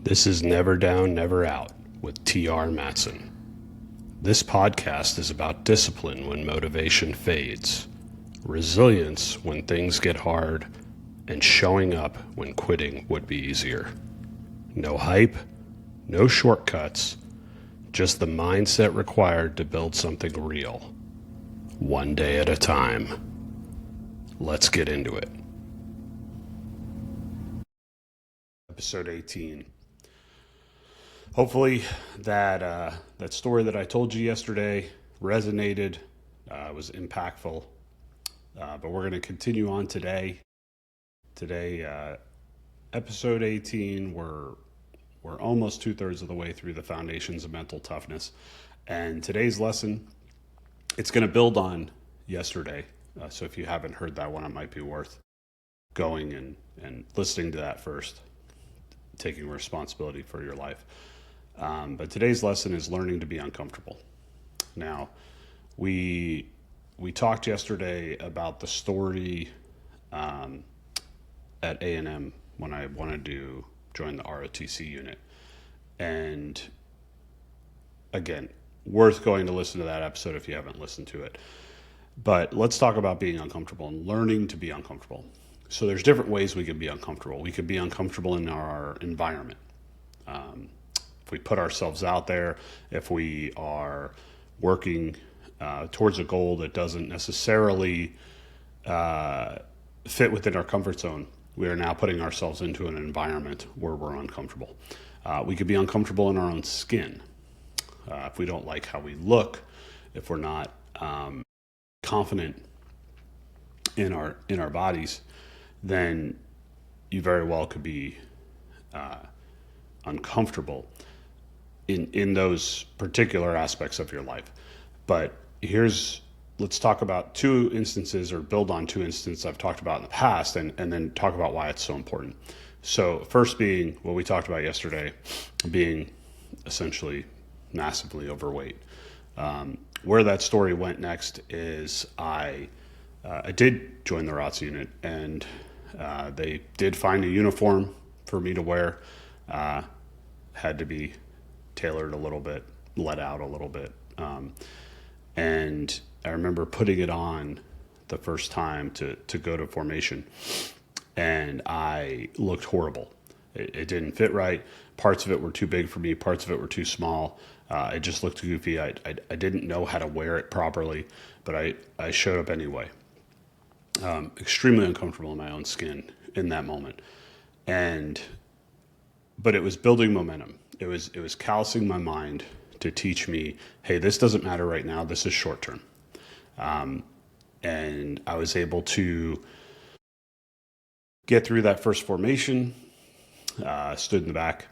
This is Never Down, Never Out with T.R. Matson. This podcast is about discipline when motivation fades, resilience when things get hard, and showing up when quitting would be easier. No hype, no shortcuts, just the mindset required to build something real. One day at a time. Let's get into it. Episode 18. Hopefully that story that I told you yesterday resonated, was impactful. But we're going to continue on today. Today, episode 18, we're almost 2/3 of the way through the foundations of mental toughness. And today's lesson, it's going to build on yesterday. So if you haven't heard that one, it might be worth going and listening to that first, taking responsibility for your life. But today's lesson is learning to be uncomfortable. Now, we talked yesterday about the story at A&M when I wanted to join the ROTC unit. And again, worth going to listen to that episode if you haven't listened to it. But let's talk about being uncomfortable and learning to be uncomfortable. So there's different ways we can be uncomfortable. We could be uncomfortable in our environment. If we put ourselves out there, if we are working towards a goal that doesn't necessarily fit within our comfort zone, we are now putting ourselves into an environment where we're uncomfortable. We could be uncomfortable in our own skin. If we don't like how we look, if we're not confident in our bodies, then you very well could be uncomfortable in those particular aspects of your life. But let's talk about two instances, or build on two instances I've talked about in the past, and then talk about why it's so important. So first being what we talked about yesterday, being essentially massively overweight. Where that story went next is I did join the ROTC unit, and they did find a uniform for me to wear. Had to be tailored a little bit, let out a little bit. And I remember putting it on the first time to go to formation, and I looked horrible. It didn't fit right. Parts of it were too big for me. Parts of it were too small. It just looked goofy. I didn't know how to wear it properly, but I showed up anyway. Extremely uncomfortable in my own skin in that moment. But it was building momentum. It was callousing my mind to teach me, hey, this doesn't matter right now. This is short term. And I was able to get through that first formation, stood in the back,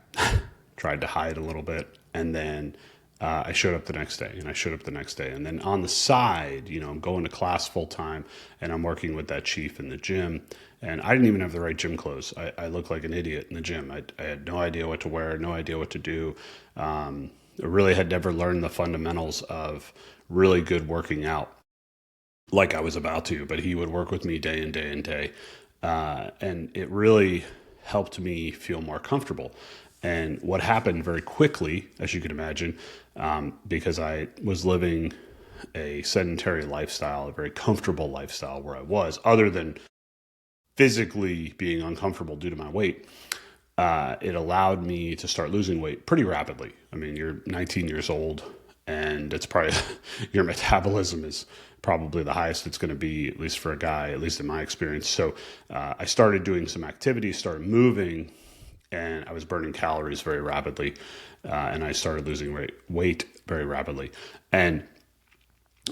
tried to hide a little bit, and then I showed up the next day, and then on the side, I'm going to class full time, and I'm working with that chief in the gym, and I didn't even have the right gym clothes. I looked like an idiot in the gym. I had no idea what to wear, no idea what to do. I really had never learned the fundamentals of really good working out like I was about to, but he would work with me day in, day in, day. And it really helped me feel more comfortable. And what happened very quickly, as you can imagine, because I was living a sedentary lifestyle, a very comfortable lifestyle where I was, other than physically being uncomfortable due to my weight, it allowed me to start losing weight pretty rapidly. I mean, you're 19 years old, and it's probably your metabolism is probably the highest it's going to be, at least for a guy, at least in my experience. So I started doing some activities, started moving, and I was burning calories very rapidly, and I started losing weight very rapidly. And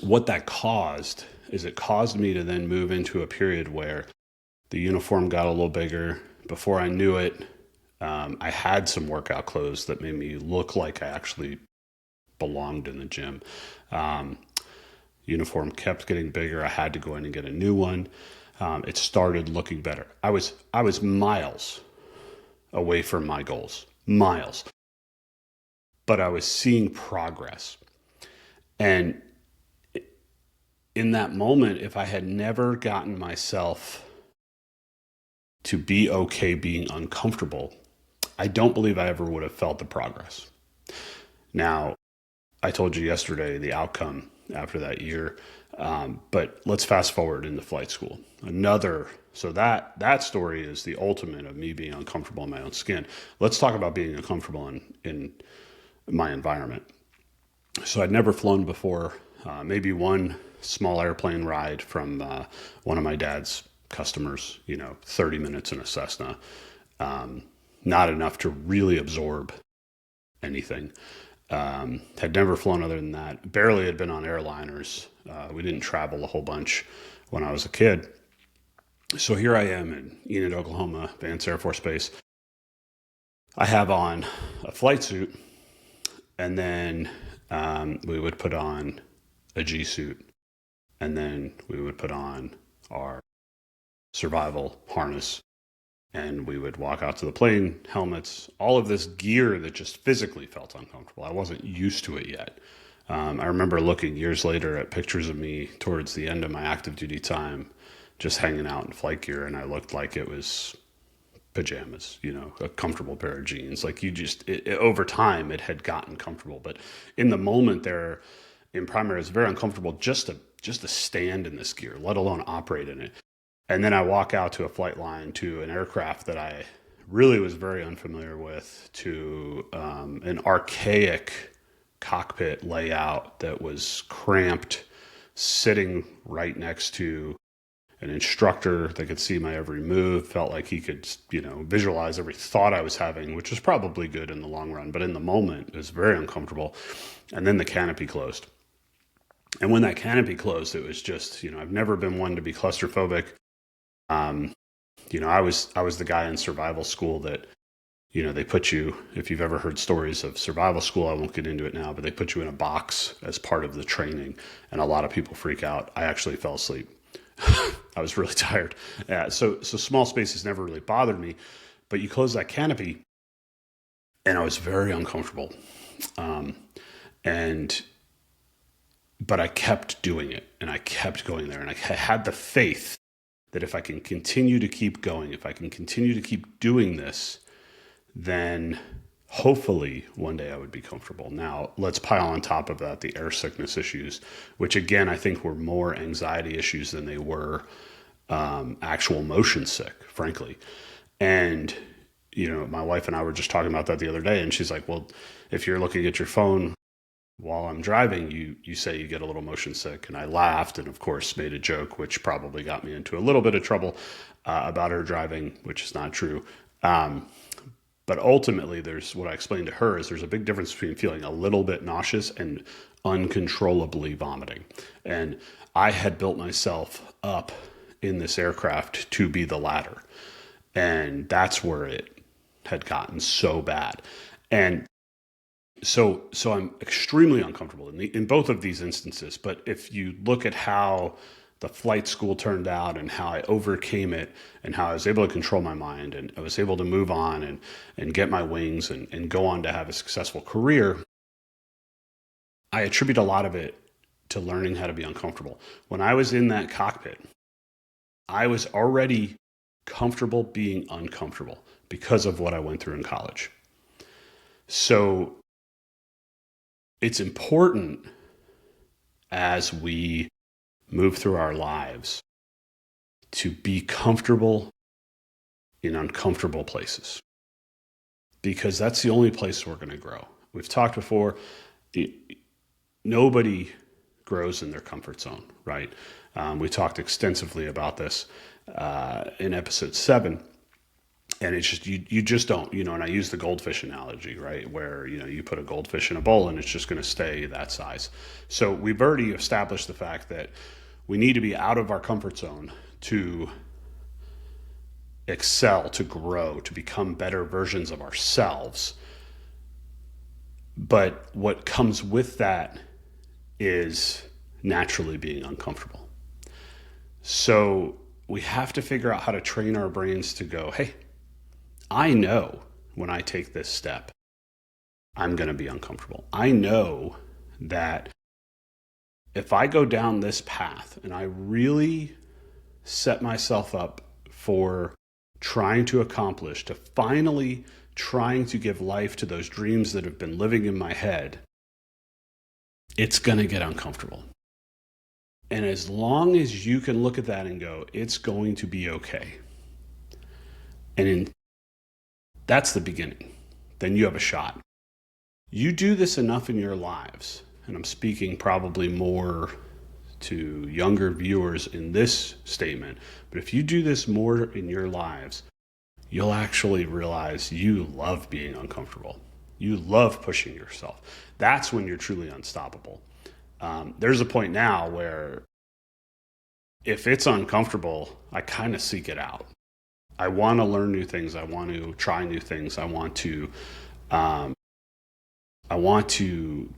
what that caused is it caused me to then move into a period where the uniform got a little bigger. Before I knew it, I had some workout clothes that made me look like I actually belonged in the gym. Uniform kept getting bigger. I had to go in and get a new one. It started looking better. I was miles away from my goals, miles. But I was seeing progress. And in that moment, if I had never gotten myself to be okay being uncomfortable, I don't believe I ever would have felt the progress. Now, I told you yesterday the outcome after that year, but let's fast forward into flight school. So that story is the ultimate of me being uncomfortable in my own skin. Let's talk about being uncomfortable in my environment. So I'd never flown before, maybe one small airplane ride from one of my dad's customers, 30 minutes in a Cessna. Not enough to really absorb anything. Had never flown other than that. Barely had been on airliners. We didn't travel a whole bunch when I was a kid. So here I am in Enid, Oklahoma, Vance Air Force Base. I have on a flight suit, and then we would put on a G suit, and then we would put on our survival harness, and we would walk out to the plane, helmets, all of this gear that just physically felt uncomfortable. I wasn't used to it yet. I remember looking years later at pictures of me towards the end of my active duty time, just hanging out in flight gear, and I looked like it was pajamas, a comfortable pair of jeans. Like over time, it had gotten comfortable. But in the moment there in primary, it's very uncomfortable just to stand in this gear, let alone operate in it. And then I walk out to a flight line to an aircraft that I really was very unfamiliar with, to an archaic cockpit layout that was cramped, sitting right next to an instructor that could see my every move, felt like he could, visualize every thought I was having, which was probably good in the long run. But in the moment, it was very uncomfortable. And then the canopy closed. And when that canopy closed, it was just, I've never been one to be claustrophobic. I was the guy in survival school that, they put you, if you've ever heard stories of survival school, I won't get into it now, but they put you in a box as part of the training, and a lot of people freak out. I actually fell asleep. I was really tired. So small spaces never really bothered me, but you close that canopy, and I was very uncomfortable. But I kept doing it, and I kept going there, and I had the faith that if I can continue to keep going, if I can continue to keep doing this, then hopefully one day I would be comfortable. Now, let's pile on top of that the air sickness issues, which again, I think were more anxiety issues than they were actual motion sick, frankly. And, my wife and I were just talking about that the other day, and she's like, well, if you're looking at your phone while I'm driving, you say you get a little motion sick. And I laughed and, of course, made a joke, which probably got me into a little bit of trouble about her driving, which is not true. But ultimately, what I explained to her is there's a big difference between feeling a little bit nauseous and uncontrollably vomiting. And I had built myself up in this aircraft to be the latter. And that's where it had gotten so bad. And so I'm extremely uncomfortable in both of these instances. But if you look at how the flight school turned out and how I overcame it and how I was able to control my mind and I was able to move on and get my wings and go on to have a successful career, I attribute a lot of it to learning how to be uncomfortable. When I was in that cockpit, I was already comfortable being uncomfortable because of what I went through in college. So it's important as we move through our lives to be comfortable in uncomfortable places, because that's the only place we're going to grow. We've talked before, nobody grows in their comfort zone, right? We talked extensively about this in episode 7. And it's just, you just don't, and I use the goldfish analogy, right? Where, you put a goldfish in a bowl and it's just going to stay that size. So we've already established the fact that we need to be out of our comfort zone to excel, to grow, to become better versions of ourselves. But what comes with that is naturally being uncomfortable. So we have to figure out how to train our brains to go, hey, I know when I take this step, I'm going to be uncomfortable. I know that if I go down this path and I really set myself up for trying to accomplish, to finally trying to give life to those dreams that have been living in my head, it's going to get uncomfortable. And as long as you can look at that and go, it's going to be okay. That's the beginning. Then you have a shot. You do this enough in your lives, and I'm speaking probably more to younger viewers in this statement, but if you do this more in your lives, you'll actually realize you love being uncomfortable. You love pushing yourself. That's when you're truly unstoppable. There's a point now where if it's uncomfortable, I kind of seek it out. I want to learn new things. I want to try new things. I want to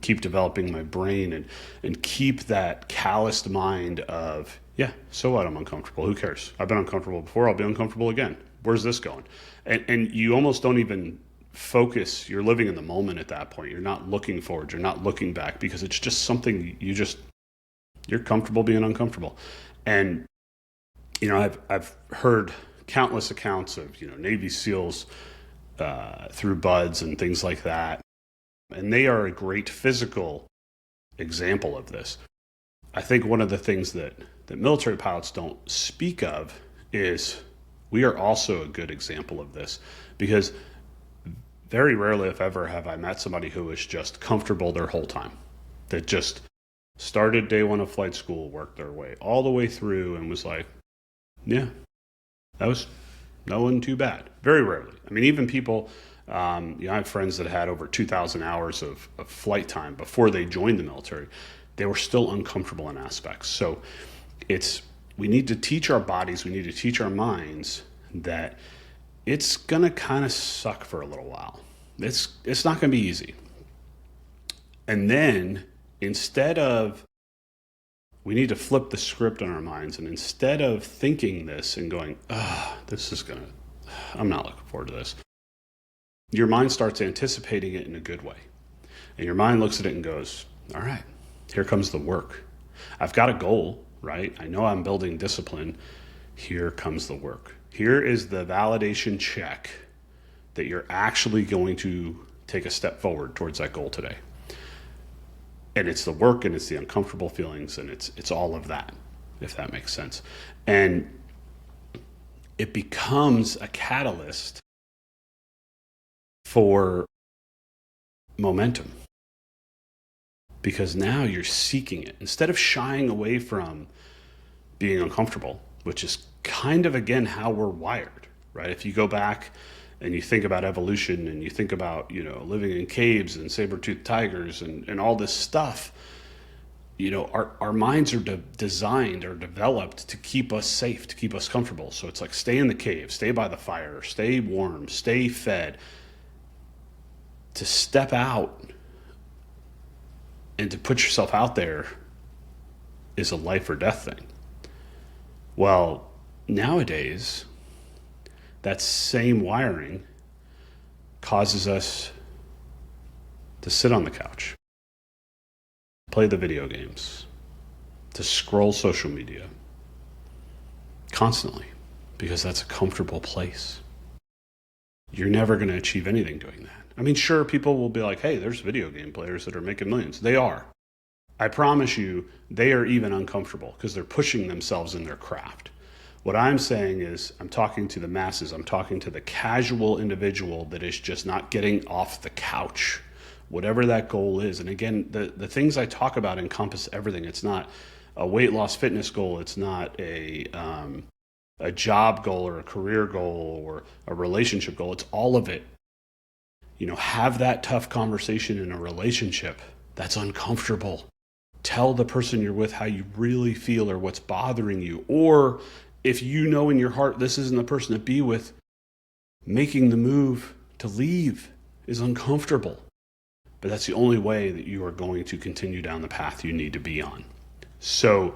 keep developing my brain and keep that calloused mind of, yeah, so what, I'm uncomfortable. Who cares? I've been uncomfortable before. I'll be uncomfortable again. Where's this going? And you almost don't even focus. You're living in the moment at that point. You're not looking forward. You're not looking back, because it's just something you're comfortable being uncomfortable. And, I've heard countless accounts of, Navy SEALs through buds and things like that. And they are a great physical example of this. I think one of the things that military pilots don't speak of is we are also a good example of this, because very rarely, if ever, have I met somebody who was just comfortable their whole time, that just started day one of flight school, worked their way all the way through and was like, yeah, that was no one too bad. Very rarely. I mean, even people, I have friends that had over 2,000 hours of flight time before they joined the military. They were still uncomfortable in aspects. So we need to teach our bodies, we need to teach our minds that it's going to kind of suck for a little while. It's not going to be easy. And then we need to flip the script on our minds. And instead of thinking this and going, I'm not looking forward to this, your mind starts anticipating it in a good way. And your mind looks at it and goes, all right, here comes the work. I've got a goal, right? I know I'm building discipline. Here comes the work. Here is the validation check that you're actually going to take a step forward towards that goal today. And it's the work, and it's the uncomfortable feelings, and it's all of that, if that makes sense. And it becomes a catalyst for momentum, because now you're seeking it instead of shying away from being uncomfortable, which is kind of, again, how we're wired, right? If you go back and you think about evolution and you think about, living in caves and saber-toothed tigers and all this stuff, our minds are designed or developed to keep us safe, to keep us comfortable. So it's like, stay in the cave, stay by the fire, stay warm, stay fed. To step out and to put yourself out there is a life or death thing. Well, nowadays, that same wiring causes us to sit on the couch, play the video games, to scroll social media constantly, because that's a comfortable place. You're never going to achieve anything doing that. I mean, sure, people will be like, hey, there's video game players that are making millions. They are. I promise you, they are even uncomfortable because they're pushing themselves in their craft. What I'm saying is, I'm talking to the masses. I'm talking to the casual individual that is just not getting off the couch, whatever that goal is. And again, the things I talk about encompass everything. It's not a weight loss fitness goal. It's not a job goal or a career goal or a relationship goal. It's all of it. Have that tough conversation in a relationship that's uncomfortable. Tell the person you're with how you really feel or what's bothering you. Or if you know in your heart this isn't the person to be with, making the move to leave is uncomfortable. But that's the only way that you are going to continue down the path you need to be on. So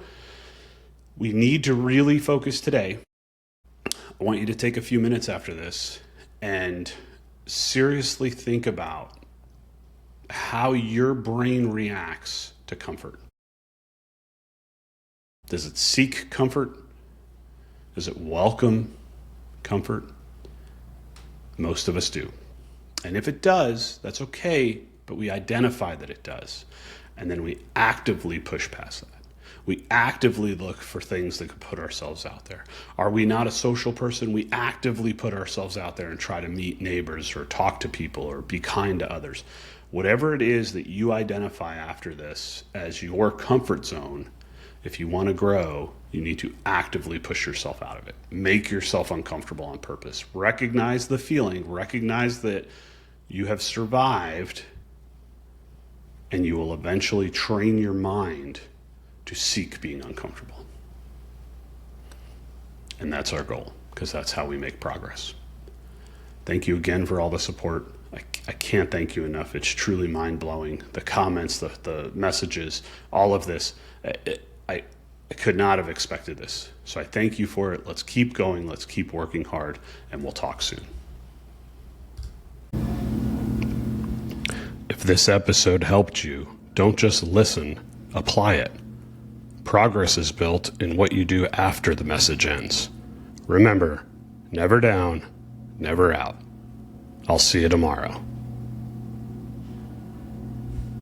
we need to really focus today. I want you to take a few minutes after this and seriously think about how your brain reacts to comfort. Does it seek comfort? Does it welcome comfort? Most of us do. And if it does, that's okay, but we identify that it does. And then we actively push past that. We actively look for things that could put ourselves out there. Are we not a social person? We actively put ourselves out there and try to meet neighbors or talk to people or be kind to others. Whatever it is that you identify after this as your comfort zone, if you want to grow, you need to actively push yourself out of it. Make yourself uncomfortable on purpose. Recognize the feeling. Recognize that you have survived, and you will eventually train your mind to seek being uncomfortable. And that's our goal, because that's how we make progress. Thank you again for all the support. I can't thank you enough. It's truly mind-blowing. The comments, the messages, all of this. I could not have expected this. So I thank you for it. Let's keep going. Let's keep working hard, and we'll talk soon. If this episode helped you, don't just listen, apply it. Progress is built in what you do after the message ends. Remember, never down, never out. I'll see you tomorrow.